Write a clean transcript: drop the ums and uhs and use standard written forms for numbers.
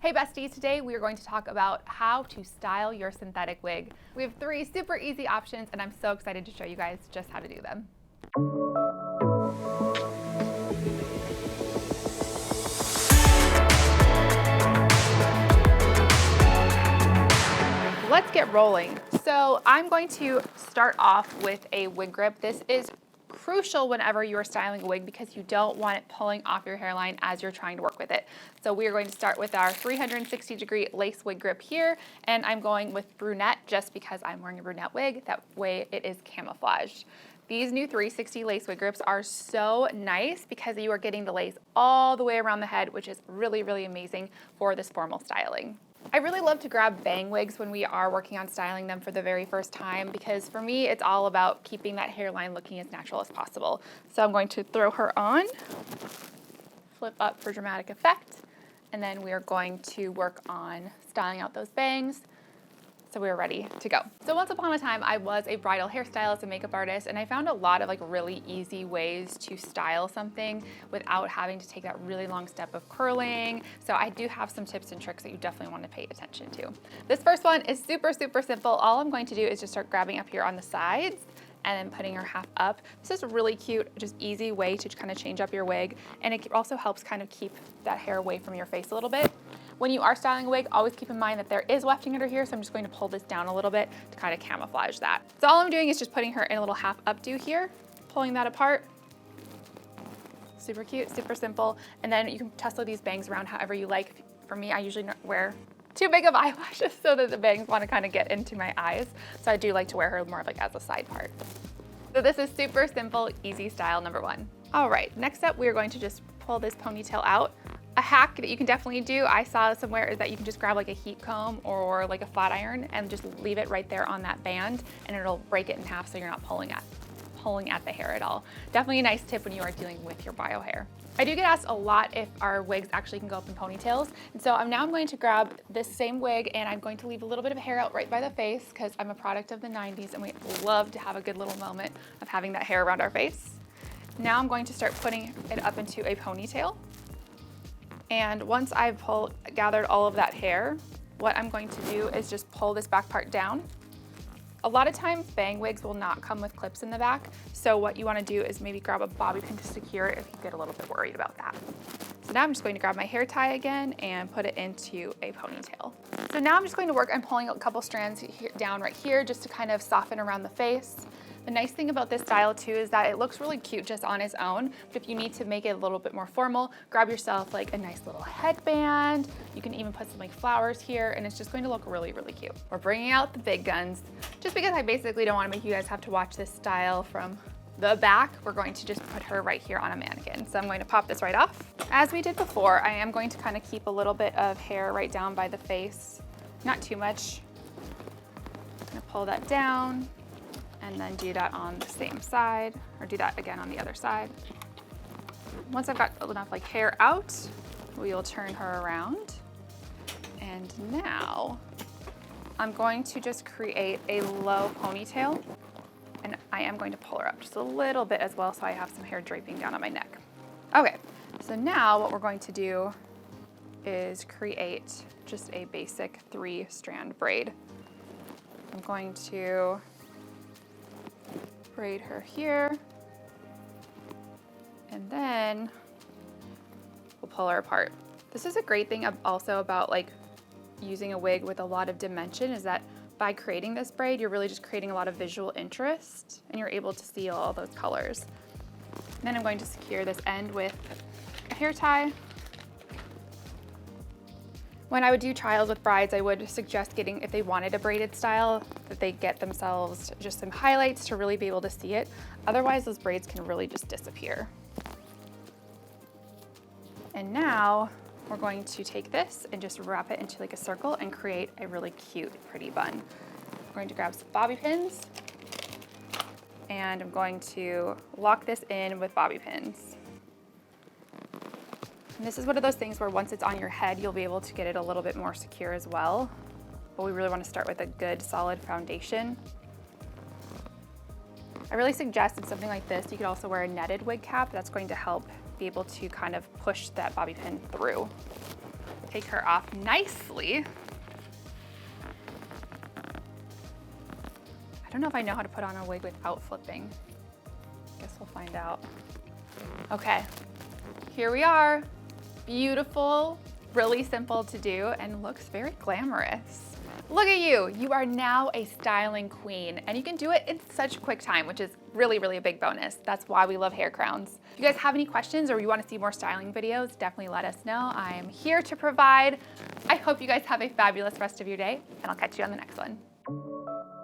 Hey bestie, today we are going to talk about how to style your synthetic wig. We have 3 super easy options and I'm so excited to show you guys just how to do them. Let's get rolling. So I'm going to start off with a wig grip. This is crucial whenever you are styling a wig because you don't want it pulling off your hairline as you're trying to work with it. So we are going to start with our 360-degree lace wig grip here, and I'm going with brunette just because I'm wearing a brunette wig. That way it is camouflaged. These new 360 lace wig grips are so nice because you are getting the lace all the way around the head, which is really, really amazing for this formal styling. I really love to grab bang wigs when we are working on styling them for the very first time because for me, it's all about keeping that hairline looking as natural as possible. So I'm going to throw her on, flip up for dramatic effect, and then we are going to work on styling out those bangs. So we are ready to go. So once upon a time, I was a bridal hairstylist and makeup artist, and I found a lot of really easy ways to style something without having to take that really long step of curling. So I do have some tips and tricks that you definitely want to pay attention to. This first one is super, super simple. All I'm going to do is just start grabbing up here on the sides and then putting her half up. This is a really cute, just easy way to kind of change up your wig, and it also helps kind of keep that hair away from your face a little bit. When you are styling a wig, always keep in mind that there is wefting under here, so I'm just going to pull this down a little bit to kind of camouflage that. So all I'm doing is just putting her in a little half updo here, pulling that apart. Super cute, super simple. And then you can tussle these bangs around however you like. For me, I usually wear too big of eyelashes so that the bangs want to kind of get into my eyes. So I do like to wear her more as a side part. So this is super simple, easy style number 1. All right, next up, we are going to just pull this ponytail out. A hack that you can definitely do, I saw somewhere, is that you can just grab a heat comb or a flat iron and just leave it right there on that band and it'll break it in half so you're not pulling at the hair at all. Definitely a nice tip when you are dealing with your bio hair. I do get asked a lot if our wigs actually can go up in ponytails. And so I'm going to grab this same wig and I'm going to leave a little bit of hair out right by the face because I'm a product of the 90s and we love to have a good little moment of having that hair around our face. Now I'm going to start putting it up into a ponytail. And once I've gathered all of that hair, what I'm going to do is just pull this back part down. A lot of times bang wigs will not come with clips in the back, so what you want to do is maybe grab a bobby pin to secure it if you get a little bit worried about that. So now I'm just going to grab my hair tie again and put it into a ponytail. So now I'm just going to work on pulling a couple strands down right here just to kind of soften around the face. The nice thing about this style too is that it looks really cute just on its own, but if you need to make it a little bit more formal, grab yourself a nice little headband. You can even put some flowers here and it's just going to look really, really cute. We're bringing out the big guns. Just because I basically don't want to make you guys have to watch this style from the back, we're going to just put her right here on a mannequin. So I'm going to pop this right off. As we did before, I am going to kind of keep a little bit of hair right down by the face, not too much. I'm going to pull that down. And then do that on the same side, or do that again on the other side. Once I've got enough hair out, we will turn her around. And now I'm going to just create a low ponytail, and I am going to pull her up just a little bit as well so I have some hair draping down on my neck. Okay, so now what we're going to do is create just a basic 3-strand braid. I'm going to braid her here, and then we'll pull her apart. This is a great thing also about using a wig with a lot of dimension, is that by creating this braid, you're really just creating a lot of visual interest and you're able to see all those colors. And then I'm going to secure this end with a hair tie. When I would do trials with brides, I would suggest if they wanted a braided style, that they get themselves just some highlights to really be able to see it. Otherwise, those braids can really just disappear. And now we're going to take this and just wrap it into a circle and create a really cute, pretty bun. I'm going to grab some bobby pins and I'm going to lock this in with bobby pins. And this is one of those things where once it's on your head, you'll be able to get it a little bit more secure as well. But we really want to start with a good, solid foundation. I really suggest in something like this, you could also wear a netted wig cap. That's going to help be able to kind of push that bobby pin through. take her off nicely. I don't know if I know how to put on a wig without flipping. Guess we'll find out. Okay, here we are. Beautiful, really simple to do, and looks very glamorous. Look at you, you are now a styling queen, and you can do it in such quick time, which is really, really a big bonus. That's why we love hair crowns. If you guys have any questions or you want to see more styling videos, definitely let us know. I am here to provide. I hope you guys have a fabulous rest of your day, and I'll catch you on the next one.